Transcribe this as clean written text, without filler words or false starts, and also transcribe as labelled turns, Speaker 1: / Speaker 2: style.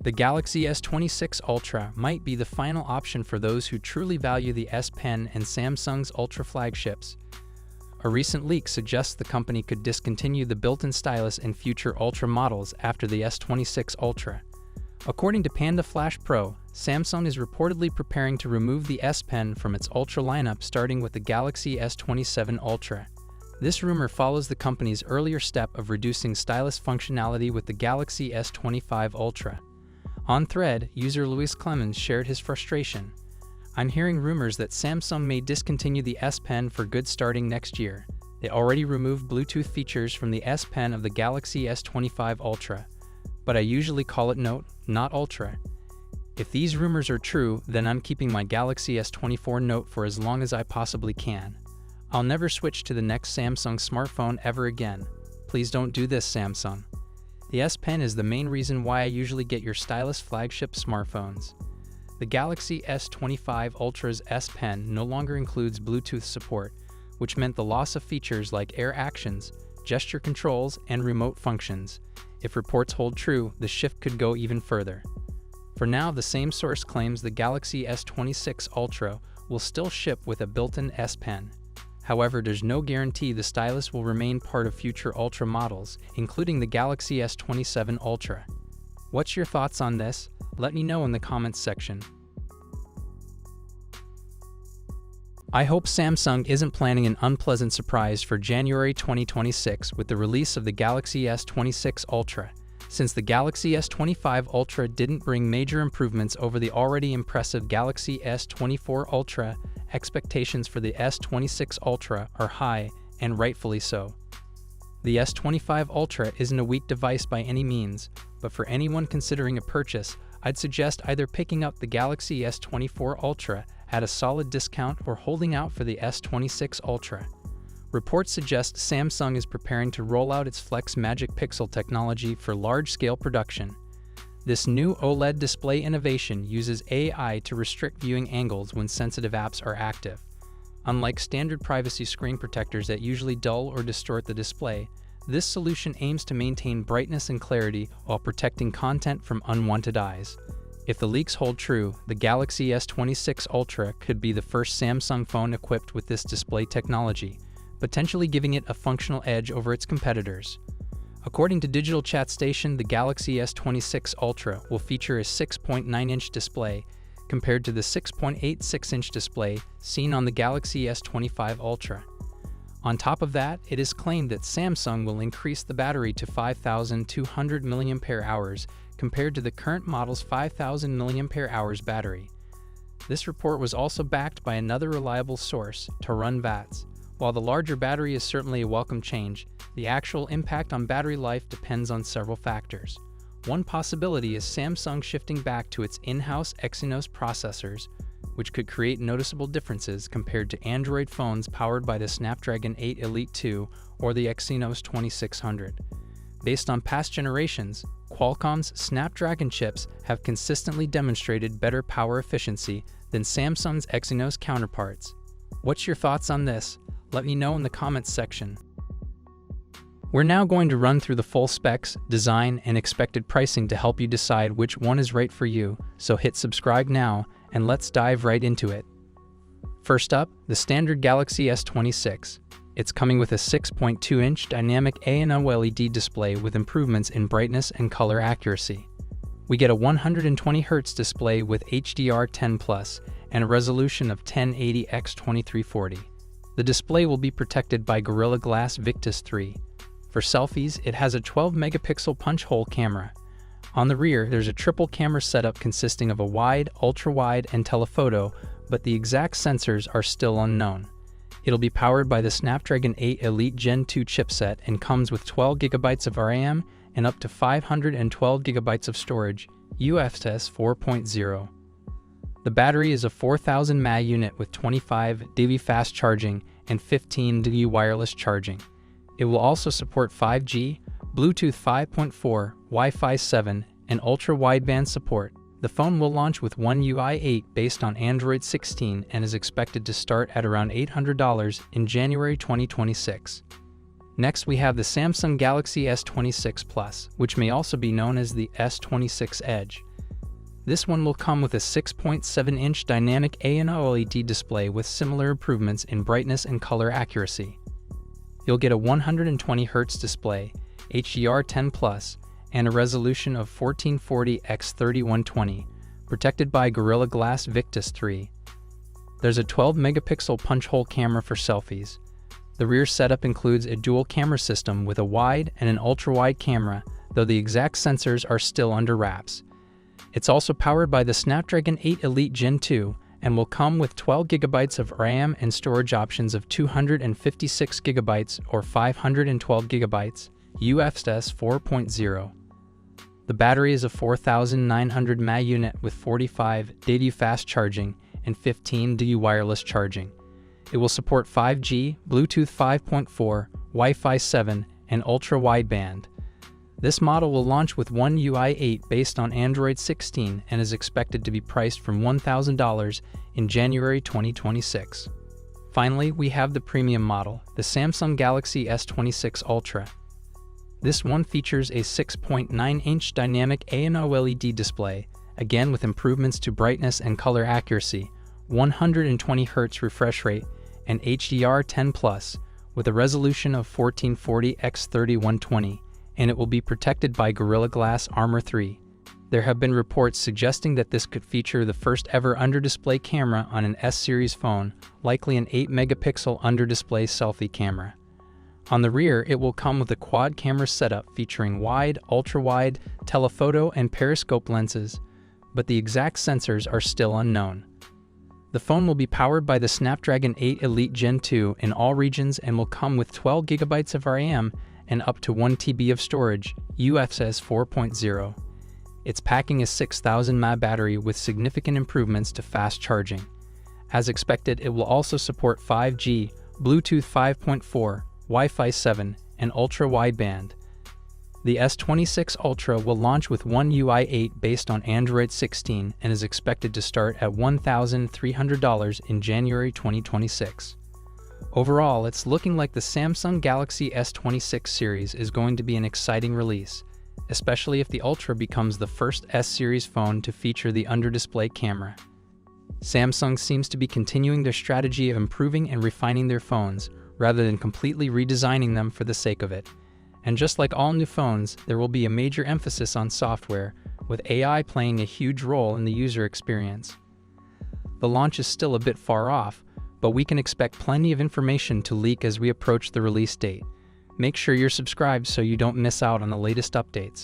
Speaker 1: The Galaxy S26 Ultra might be the final option for those who truly value the S Pen and Samsung's Ultra flagships. A recent leak suggests the company could discontinue the built-in stylus in future Ultra models after the S26 Ultra. According to Panda Flash Pro, Samsung is reportedly preparing to remove the S Pen from its Ultra lineup starting with the Galaxy S27 Ultra. This rumor follows the company's earlier step of reducing stylus functionality with the Galaxy S25 Ultra. On Thread, user Luis Clemens shared his frustration. "I'm hearing rumors that Samsung may discontinue the S Pen for good starting next year. They already removed Bluetooth features from the S Pen of the Galaxy S25 Ultra. But I usually call it Note, not Ultra. If these rumors are true, then I'm keeping my Galaxy S24 Note for as long as I possibly can. I'll never switch to the next Samsung smartphone ever again. Please don't do this, Samsung." The S Pen is the main reason why I usually get your stylus flagship smartphones. The Galaxy S25 Ultra's S Pen no longer includes Bluetooth support, which meant the loss of features like Air Actions, gesture controls, and remote functions. If reports hold true, the shift could go even further. For now, the same source claims the Galaxy S26 Ultra will still ship with a built-in S Pen. However, there's no guarantee the stylus will remain part of future Ultra models, including the Galaxy S27 Ultra. What's your thoughts on this? Let me know in the comments section. I hope Samsung isn't planning an unpleasant surprise for January 2026 with the release of the Galaxy S26 Ultra. Since the Galaxy S25 Ultra didn't bring major improvements over the already impressive Galaxy S24 Ultra, expectations for the S26 Ultra are high, and rightfully so. The S25 Ultra isn't a weak device by any means, but for anyone considering a purchase, I'd suggest either picking up the Galaxy S24 Ultra at a solid discount or holding out for the S26 Ultra. Reports suggest Samsung is preparing to roll out its Flex Magic Pixel technology for large-scale production. This new OLED display innovation uses AI to restrict viewing angles when sensitive apps are active. Unlike standard privacy screen protectors that usually dull or distort the display, this solution aims to maintain brightness and clarity while protecting content from unwanted eyes. If the leaks hold true, the Galaxy S26 Ultra could be the first Samsung phone equipped with this display technology, potentially giving it a functional edge over its competitors. According to Digital Chat Station, the Galaxy S26 Ultra will feature a 6.9-inch display compared to the 6.86-inch display seen on the Galaxy S25 Ultra. On top of that, it is claimed that Samsung will increase the battery to 5,200 mAh compared to the current model's 5,000 mAh battery. This report was also backed by another reliable source, Taurun Vats. While the larger battery is certainly a welcome change, the actual impact on battery life depends on several factors. One possibility is Samsung shifting back to its in-house Exynos processors, which could create noticeable differences compared to Android phones powered by the Snapdragon 8 Elite 2 or the Exynos 2600. Based on past generations, Qualcomm's Snapdragon chips have consistently demonstrated better power efficiency than Samsung's Exynos counterparts. What's your thoughts on this? Let me know in the comments section. We're now going to run through the full specs, design, and expected pricing to help you decide which one is right for you, so hit subscribe now, and let's dive right into it. First up, the standard Galaxy S26. It's coming with a 6.2-inch dynamic A&O LED display with improvements in brightness and color accuracy. We get a 120Hz display with HDR10+ and a resolution of 1080x2340. The display will be protected by Gorilla Glass Victus 3. For selfies, it has a 12-megapixel punch-hole camera. On the rear, there's a triple camera setup consisting of a wide, ultra-wide, and telephoto, but the exact sensors are still unknown. It'll be powered by the Snapdragon 8 Elite Gen 2 chipset and comes with 12GB of RAM and up to 512GB of storage, UFS 4.0. The battery is a 4000 mAh unit with 25 dB fast charging and 15 dB wireless charging. It will also support 5G, Bluetooth 5.4, Wi-Fi 7, and ultra-wideband support. The phone will launch with One UI 8 based on Android 16 and is expected to start at around $800 in January 2026. Next, we have the Samsung Galaxy S26 Plus, which may also be known as the S26 Edge. This one will come with a 6.7-inch dynamic OLED display with similar improvements in brightness and color accuracy. You'll get a 120Hz display, HDR10 Plus, and a resolution of 1440x3120, protected by Gorilla Glass Victus 3. There's a 12-megapixel punch-hole camera for selfies. The rear setup includes a dual camera system with a wide and an ultra-wide camera, though the exact sensors are still under wraps. It's also powered by the Snapdragon 8 Elite Gen 2 and will come with 12 GB of RAM and storage options of 256 GB or 512 GB, UFS 4.0. The battery is a 4,900 mAh unit with 45 DADU fast charging and 15 DADU wireless charging. It will support 5G, Bluetooth 5.4, Wi-Fi 7, and ultra-wideband. This model will launch with One UI 8 based on Android 16 and is expected to be priced from $1,000 in January 2026. Finally, we have the premium model, the Samsung Galaxy S26 Ultra. This one features a 6.9-inch dynamic OLED display, again with improvements to brightness and color accuracy, 120Hz refresh rate, and HDR10 Plus, with a resolution of 1440x3120, and it will be protected by Gorilla Glass Armor 3. There have been reports suggesting that this could feature the first ever under-display camera on an S-series phone, likely an 8-megapixel under-display selfie camera. On the rear, it will come with a quad camera setup featuring wide, ultra-wide, telephoto, and periscope lenses, but the exact sensors are still unknown. The phone will be powered by the Snapdragon 8 Elite Gen 2 in all regions and will come with 12 GB of RAM and up to 1 TB of storage, UFS 4.0. It's packing a 6,000 mAh battery with significant improvements to fast charging. As expected, it will also support 5G, Bluetooth 5.4, Wi-Fi 7, and ultra-wideband. The S26 Ultra will launch with One UI 8 based on Android 16 and is expected to start at $1,300 in January 2026. Overall, it's looking like the Samsung Galaxy S26 series is going to be an exciting release, especially if the Ultra becomes the first S-series phone to feature the under-display camera. Samsung seems to be continuing their strategy of improving and refining their phones, rather than completely redesigning them for the sake of it. And just like all new phones, there will be a major emphasis on software, with AI playing a huge role in the user experience. The launch is still a bit far off, but we can expect plenty of information to leak as we approach the release date. Make sure you're subscribed so you don't miss out on the latest updates.